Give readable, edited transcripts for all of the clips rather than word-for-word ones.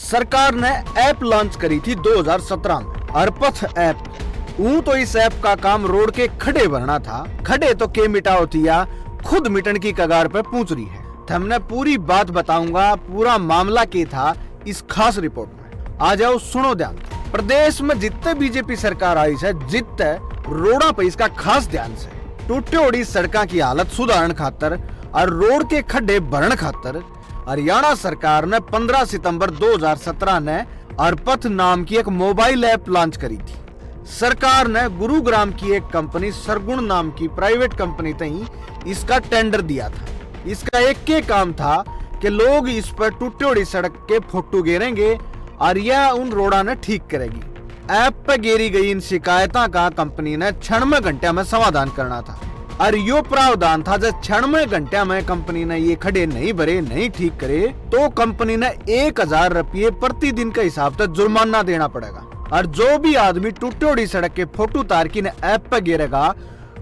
सरकार ने app launch करी थी 2017 में, अर्पथ ऐप। तो इस ऐप का काम रोड के खड्डे भरना था। खड्डे तो के मिटाओ थिया, खुद मिटन की कगार पे पहुंच रही है। हमने पूरी बात बताऊंगा, पूरा मामला क्या था इस खास रिपोर्ट में। आ जाओ, सुनो ध्यान। प्रदेश में जितने बीजेपी सरकार आई है, जितने रोड़ा पे इसका खास ध्यान से टूटे उड़ी सड़क की हालत सुधारण खातर और रोड के खड्डे भरण खातर हरियाणा सरकार ने 15 सितंबर 2017 ने अर्पथ नाम की एक मोबाइल ऐप लॉन्च करी थी। सरकार ने गुरुग्राम की एक कंपनी सरगुण नाम की प्राइवेट कंपनी तई इसका टेंडर दिया था। इसका एक के काम था कि लोग इस पर टूटी उड़ी सड़क के फोटो घेरेंगे और यह उन रोड़ा ने ठीक करेगी। ऐप पे घेरी गई इन शिकायतों का कंपनी ने 96 घंटे में समाधान करना था और यो प्रावधान था जब 96 घंटे में कंपनी ने ये खड्डे नहीं भरे, नहीं ठीक करे तो कंपनी ने 1000 रुपये प्रतिदिन के हिसाब से जुर्माना देना पड़ेगा। और जो भी आदमी टूटी उड़ी सड़क के फोटो तार की ऐप पे घेरेगा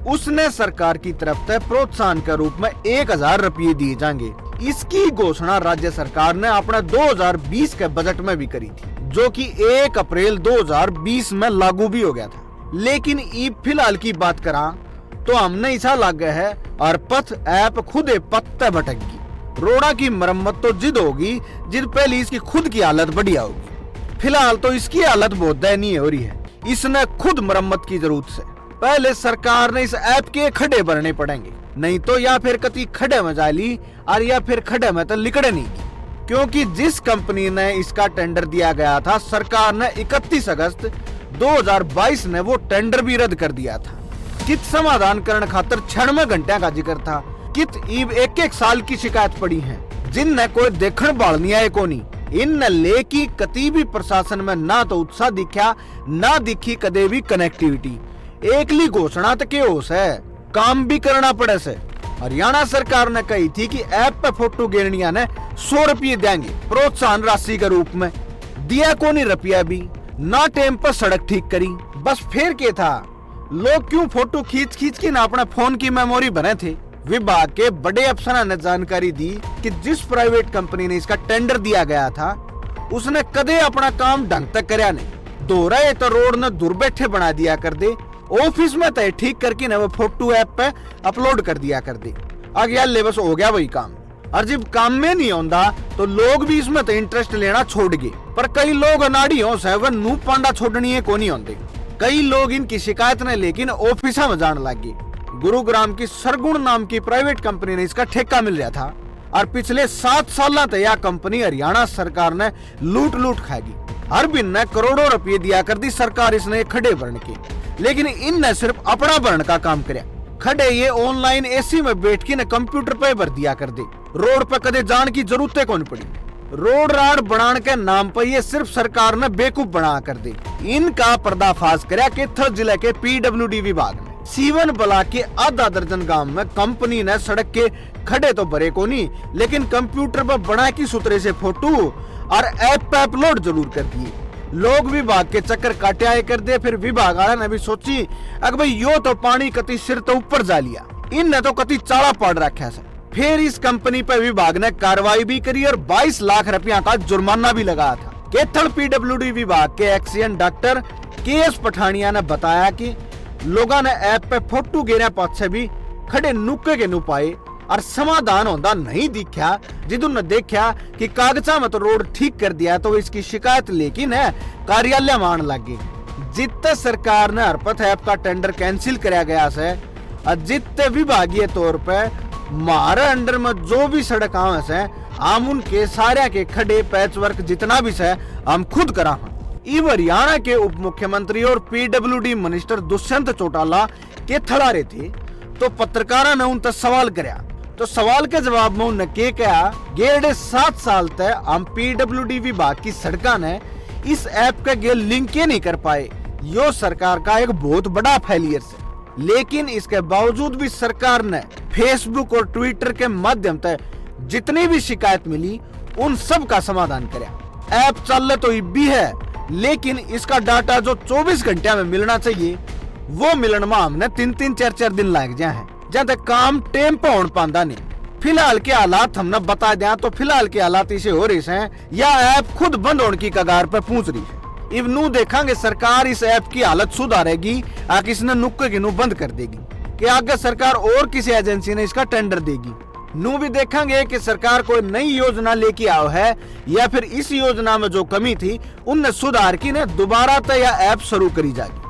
उसने सरकार की तरफ से प्रोत्साहन के रूप में 1000 रुपये दिए जाएंगे। इसकी घोषणा राज्य सरकार ने अपने 2020 के बजट में भी करी थी, जो कि 1 अप्रैल 2020 में लागू भी हो गया था। लेकिन फिलहाल की बात करा तो हमने ऐसा लगा है अर्पथ ऐप खुद पत्ते भटकेगी। रोड़ा की मरम्मत तो जिद होगी, जिद पहले इसकी खुद की हालत बढ़िया होगी। फिलहाल तो इसकी हालत बहुत दयनीय हो रही है। इसने खुद मरम्मत की जरूरत से पहले सरकार ने इस ऐप के खड्डे भरने पड़ेंगे, नहीं तो या फिर कति खड्डे में जाली और या फिर खड्डे में तो लिकड़े नहीं। क्योंकि जिस कंपनी ने इसका टेंडर दिया गया था, सरकार ने 31 अगस्त 2022 ने वो टेंडर भी रद्द कर दिया था। कित समाधान करने खातर 96 घंटे का जिक्र था, कित ईब 1-1 साल की शिकायत पड़ी है, जिनने कोई देखण बालनी आए को नहीं। इन लेकी कति भी प्रशासन में ना तो उत्साह दिखा, ना दिखी कदे भी कनेक्टिविटी। एकली घोषणा तो के होश है, काम भी करना पड़े से। हरियाणा सरकार ने कही थी कि ऐप पे फोटो घेरनिया ने 100 रुपये देंगे प्रोत्साहन राशि के रूप में। दिया को नहीं रुपया भी, ना टाइम पर सड़क ठीक करी। बस फिर क्या था, लोग क्यों फोटो खींच खींच के ना अपना फोन की मेमोरी बने थे। विभाग के बड़े अफसरों ने जानकारी दी कि जिस प्राइवेट कंपनी ने इसका टेंडर दिया गया था उसने कदे अपना काम ढंग तक करया नहीं। दोहराए तो रोड ने दूर बैठे बना दिया कर दे, ऑफिस में तय ठीक करके ना वो फोटो ऐप पे अपलोड कर दिया कर दे। आगे ले बस हो गया वही काम। और जब काम में नहीं आंदा तो लोग भी इसमें तो इंटरेस्ट लेना छोड़ गए। पर कई लोग अनाड़ी हो से वह नू पांडा छोड़नी है को नहीं आंदे। कई लोग इनकी शिकायत ने लेकिन ऑफिस में जान लगे। गुरुग्राम की सरगुण नाम की प्राइवेट कंपनी ने इसका ठेका मिल रहा था और पिछले 7 साल तक यह कंपनी हरियाणा सरकार ने लूट खाएगी। हर दिन ने करोड़ों रुपये दिया कर दी सरकार इसने खड्डे भरने के, लेकिन इनने सिर्फ अपना भरण का काम कराया। खड्डे ये ऑनलाइन एसी में बैठ के न कंप्यूटर पे भर दिया कर दे। रोड पे कदे जान की जरूरत कौन पड़ी। रोड राड बनाने के नाम पर ये सिर्फ सरकार ने बेवकूफ बना कर दे। इनका पर्दाफाश कराया कैथल जिले के PWD विभाग ने। सीवन बला के आधा दर्जन गांव में कंपनी ने सड़क के खड्डे तो भरे को नहीं, लेकिन कंप्यूटर पर बना की सूत्रे से फोटो और ऐप पे अपलोड जरूर कर दिए। लोग विभाग के चक्कर काटे आए कर दे। फिर विभाग वाला ने भी सोची अगर भाई यो तो पानी कति सिर तो ऊपर जा लिया, इनने तो कति चाड़ा पाड़ रखा है। फिर इस कंपनी पर विभाग ने कार्रवाई भी करी और 22 लाख रुपया का जुर्माना भी लगाया था। कैथल PWD विभाग के एक्सीएन डॉक्टर KS पठानिया ने बताया कि लोगों ने ऐप पे फोटो घेरे पाछे भी खड़े नुके के नुपाए और समाधान होता नहीं दिखा। जिदू ने देखा कि कागजा में तो रोड ठीक कर दिया तो इसकी शिकायत लेकिन है कार्यालय मान लगी। जितने सरकार ने अर्पथ ऐप का टेंडर कैंसिल कराया गया से और जितने विभागीय तौर पे हमारे अंडर में जो भी सड़क से हम उनके सारे के खड्डे पैच वर्क जितना भी से हम खुद करा। हरियाणा के उप मुख्यमंत्री और PWD मिनिस्टर दुष्यंत चौटाला के थड़ा रहे थे तो पत्रकारों ने उनसे सवाल कराया। तो सवाल के जवाब में उन्होंने क्या कहा, 7.5 साल तक हम PWD विभाग की सड़कों ने इस ऐप का गेल लिंक नहीं कर पाए। यो सरकार का एक बहुत बड़ा फेलियर है। लेकिन इसके बावजूद भी सरकार ने फेसबुक और ट्विटर के माध्यम से जितनी भी शिकायत मिली उन सब का समाधान कराया। ऐप चल तो भी है, लेकिन इसका डाटा जो 24 घंटे में मिलना चाहिए वो मिलन में हमने 3-4 दिन लग जाए हैं, जहां तक काम टेम पर होने पांदा नहीं। फिलहाल के हालात हमने बता दें तो फिलहाल के हालात इसे हो रहे हैं, यह ऐप खुद बंद होने की कगार पर पहुंच रही है। इब नू देखेंगे सरकार इस ऐप की हालत सुधारेगी या किसने नुक्के की नू बंद कर देगी, कि आगे सरकार और किसी एजेंसी ने इसका टेंडर देगी। नू भी देखेंगे कि सरकार कोई नई योजना लेके आओ है या फिर इस योजना में जो कमी थी उनने सुधार की ने दोबारा तो यह ऐप शुरू करी जाएगी।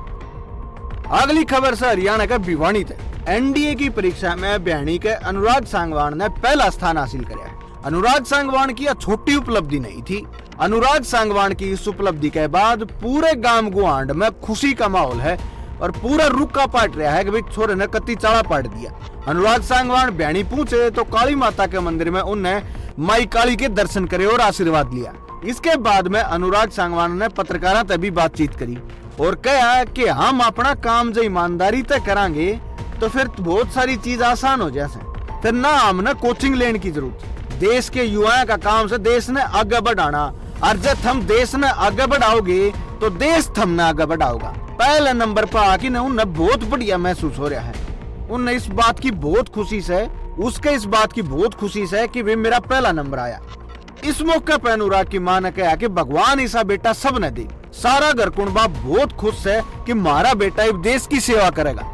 अगली खबर से हरियाणा के भिवानी थे। एनडीए की परीक्षा में भिवानी के अनुराग सांगवान ने पहला स्थान हासिल किया है। अनुराग सांगवान की यह छोटी उपलब्धि नहीं थी। अनुराग सांगवान की इस उपलब्धि के बाद पूरे गांव गुआंड में खुशी का माहौल है और पूरा रुक्का पाट रहा है कि भाई छोरे ने कत्ती चाड़ा पाट दिया। अनुराग सांगवान भिवानी पहुंचे तो काली माता के मंदिर में उन्हें माई काली के दर्शन करे और आशीर्वाद लिया। इसके बाद में अनुराग सांगवान ने पत्रकारों से भी बातचीत करी और कहा कि हम अपना काम जो ईमानदारी तय करांगे तो फिर बहुत सारी चीज आसान हो जाए, फिर ना हमने कोचिंग लेने की जरूरत। देश के युवाओं का काम से देश ने आगे बढ़ाना, और जब हम देश ने आगे बढ़ाओगे तो देश हमने आगे बढ़ाओगा। पहले नंबर पर आके ना उन्हें बहुत बढ़िया महसूस हो रहा है। उन्हें इस बात की बहुत खुशी से इस बात की बहुत खुशी से कि वे मेरा पहला नंबर आया। इस मौके पर अनुराग की मां ने कहा कि भगवान ऐसा बेटा सब ने दे। सारा घर कुंबा बहुत खुश है कि हमारा बेटा इस देश की सेवा करेगा।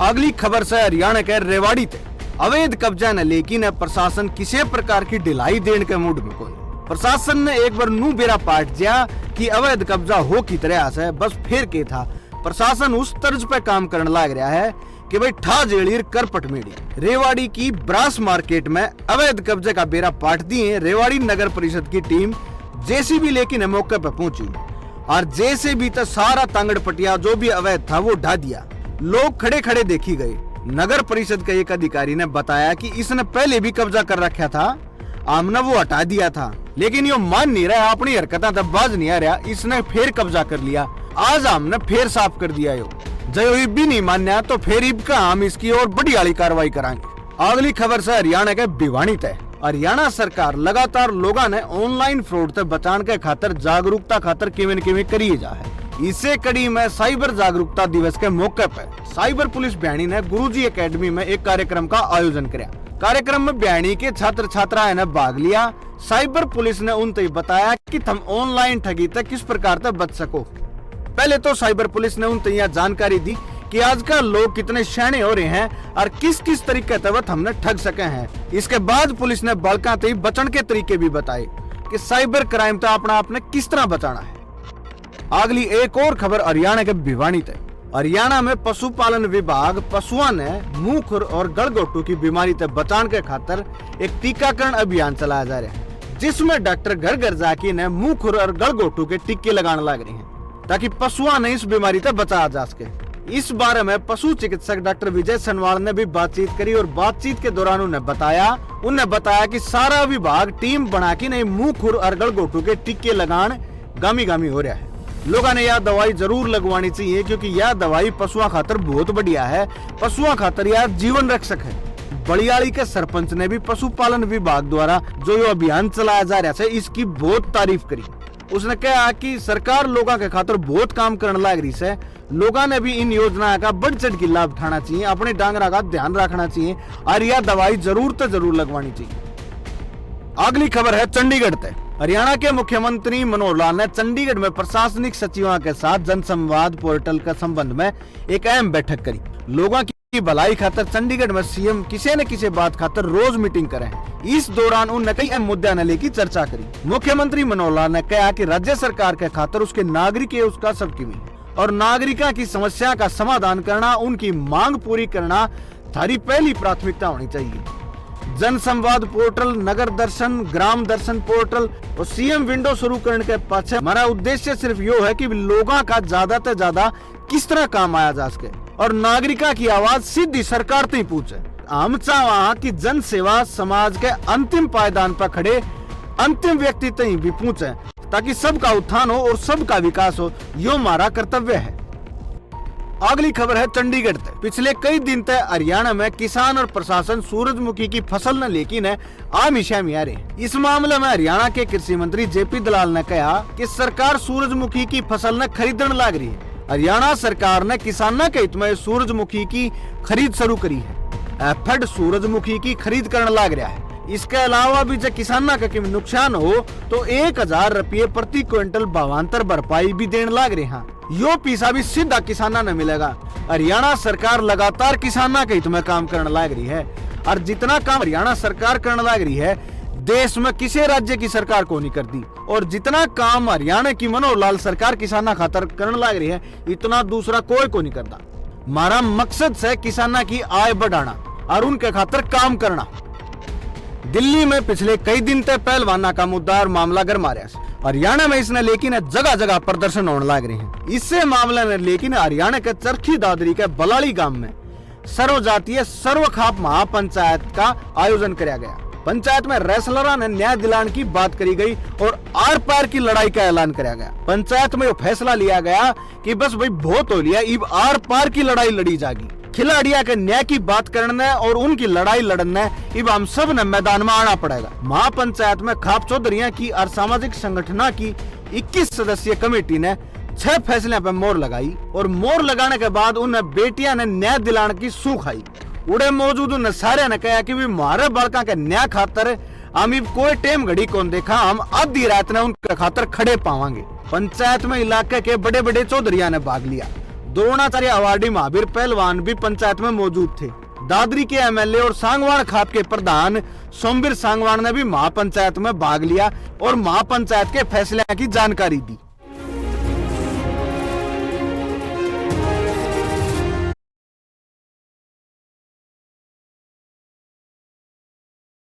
अगली खबर से हरियाणा के रेवाड़ी थे। अवैध कब्जा ने लेकिन प्रशासन किसी प्रकार की ढिलाई देने के मूड में कोई। प्रशासन ने एक बार नू बेरा पाट दिया कि अवैध कब्जा हो की तरह से बस फिर के था। प्रशासन उस तर्ज पे काम करने लग रहा है कि भाई ठा जेड़ीर करपट मेड़ी। रेवाड़ी की ब्रास मार्केट में अवैध कब्जे का बेरा पाट दिए। रेवाड़ी नगर परिषद की टीम जेसीबी लेकिन मौके पर पहुंची और जेसीबी तो सारा तांगड़ पटिया जो भी अवैध था वो ढा दिया। लोग खड़े खड़े देखी गए। नगर परिषद के एक अधिकारी ने बताया कि इसने पहले भी कब्जा कर रखा था, हमने वो हटा दिया था, लेकिन यो मान नहीं रहा, अपनी हरकतें तब बाज नहीं आ रहा, इसने फिर कब्जा कर लिया। आज हमने फिर साफ कर दिया यो जो इब भी नहीं मान्या तो फिर इब का हम इसकी और बड़ी वाली कार्रवाई कराएंगे। अगली खबर से हरियाणा के भिवानी तय। हरियाणा सरकार लगातार लोगों ने ऑनलाइन फ्रॉड से बचाने के खातर जागरूकता खातर किवें करी जा है। इसे कड़ी में साइबर जागरूकता दिवस के मौके पर साइबर पुलिस भिवानी ने गुरुजी एकेडमी में एक कार्यक्रम का आयोजन किया। कार्यक्रम में भिवानी के छात्र छात्राएं ने भाग लिया। साइबर पुलिस ने उनसे बताया कि तुम ऑनलाइन ठगी तक किस प्रकार से बच सको। पहले तो साइबर पुलिस ने उनसे यह जानकारी दी कि आजकल लोग कितने शैणे हो रहे हैं और किस किस तरीके तहत हमने ठग सके हैं। इसके बाद पुलिस ने बालका से बचन के तरीके भी बताए कि साइबर क्राइम तो अपना आपने किस तरह बचाना है। अगली एक और खबर हरियाणा के भिवानी तक। हरियाणा में पशुपालन विभाग पशुओं ने मुंह खुर और गलघोटू की बीमारी से बचाने के खातिर एक टीकाकरण अभियान चलाया जा रहा है, जिसमें डॉक्टर घर घर जाके ने मुंह खुर और गलघोटू के टीके लगाने लग रहे हैं ताकि पशुओं ने इस बीमारी से बचाया जा सके। इस बारे में पशु चिकित्सक डॉक्टर विजय सनवाल ने भी बातचीत करी और बातचीत के दौरान उन्हें बताया कि सारा विभाग टीम बना के मुंह खुर और गलघोटू के टीके लगान गामी हो रहा है। लोगों ने यह दवाई जरूर लगवानी चाहिए क्योंकि यह दवाई पशुओं खातर बहुत बढ़िया है। पशुओं खातर यह जीवन रक्षक है। बलियाड़ी के सरपंच ने भी पशुपालन विभाग द्वारा जो ये अभियान चलाया जा रहा है इसकी बहुत तारीफ करी। उसने कहा कि सरकार लोगों के खातर बहुत काम करने लग रही है। लोगों ने भी इन योजना का बढ़ चढ़ के लाभ उठाना चाहिए, अपने डांगरा का ध्यान रखना चाहिए और यह दवाई जरूर तो जरूर लगवानी चाहिए। अगली खबर है चंडीगढ़ से। हरियाणा के मुख्यमंत्री मनोहर लाल ने चंडीगढ़ में प्रशासनिक सचिवों के साथ जनसंवाद पोर्टल के संबंध में एक अहम बैठक करी। लोगों की भलाई खातर चंडीगढ़ में सीएम किसी न किसी बात खातर रोज मीटिंग करें। इस दौरान उन्होंने कई अहम मुद्दे ने लेकर चर्चा करी। मुख्यमंत्री मनोहर लाल ने कहा कि राज्य सरकार के खातर उसके नागरिक है उसका सबकी भी और नागरिकों की समस्या का समाधान करना, उनकी मांग पूरी करना थारी पहली प्राथमिकता होनी चाहिए। जन संवाद पोर्टल, नगर दर्शन, ग्राम दर्शन पोर्टल और सीएम विंडो शुरू करने के पीछे हमारा उद्देश्य सिर्फ यो है कि लोगों का ज्यादा से ज्यादा किस तरह काम आया जा सके और नागरिकों की आवाज सीधी सरकार तक पहुंचे। हम चाहवा कि जन सेवा समाज के अंतिम पायदान पर खड़े अंतिम व्यक्ति तक भी पहुंचे ताकि सबका उत्थान हो और सबका विकास हो। यो हमारा कर्तव्य है। अगली खबर है चंडीगढ़ से। पिछले कई दिन तक हरियाणा में किसान और प्रशासन सूरजमुखी की फसल न लेकिन आमिशा में आ रहे। इस मामले में हरियाणा के कृषि मंत्री जेपी दलाल ने कहा कि सरकार सूरजमुखी की फसल न खरीदने लग रही है। हरियाणा सरकार ने किसानों के हित में सूरजमुखी की खरीद शुरू करी है। एफड सूरजमुखी की खरीद करने लग रहा है। इसके अलावा भी जब किसाना का नुकसान हो तो 1000 रुपये प्रति क्विंटल भावांतर भरपाई भी देने लग रहे हैं। यो पैसा भी सीधा किसाना ने मिलेगा। हरियाणा सरकार लगातार किसाना के हित में काम करने लग रही है और जितना काम हरियाणा सरकार करने लग रही है देश में किसी राज्य की सरकार को नहीं करती, और जितना काम हरियाणा की मनोहर लाल सरकार किसाना खातर करने लग रही है इतना दूसरा कोई को नहीं करता। हमारा मकसद है किसाना की आय बढ़ाना और उनके खातर काम करना। दिल्ली में पिछले कई दिन तक पहलवाना का मुद्दा और मामला गर्मा रहा है। हरियाणा में इसने लेकिन जगह जगह प्रदर्शन होने लग रहे हैं। इससे मामले में लेकिन हरियाणा के चरखी दादरी के बलाली गांव में सर्वजातीय सर्वखाप महापंचायत का आयोजन किया गया। पंचायत में रेसलर ने न्याय दिलाने की बात करी गई और आर पार की लड़ाई का ऐलान किया गया। पंचायत में फैसला लिया गया कि बस भाई बहुत हो लिया, अब आर पार की लड़ाई लड़ी जाएगी। खिलाड़ियों के न्याय की बात करने और उनकी लड़ाई लड़ने अब हम सब ने मैदान में आना पड़ेगा। महापंचायत में खाप चौधरिया की और सामाजिक संगठन की 21 सदस्यीय कमेटी ने 6 फैसले पर मोहर लगाई और मोहर लगाने के बाद उन बेटियां ने न्याय दिलाने की सूख आई। उड़े मौजूद उन सारे ने कहा कि हमारे बड़का के न्याय खातर हम कोई टेम घड़ी कौन देखा, हम आधी रात ने उनके खातर खड़े पावांगे। पंचायत में इलाके के बड़े बड़े चौधरिया ने भाग लिया। द्रोणाचार्य अवार्डी महावीर पहलवान भी पंचायत में मौजूद थे। दादरी के एमएलए और सांगवान खाप के प्रधान सोमवीर सांगवान ने भी महापंचायत में भाग लिया और महापंचायत के फैसले की जानकारी दी।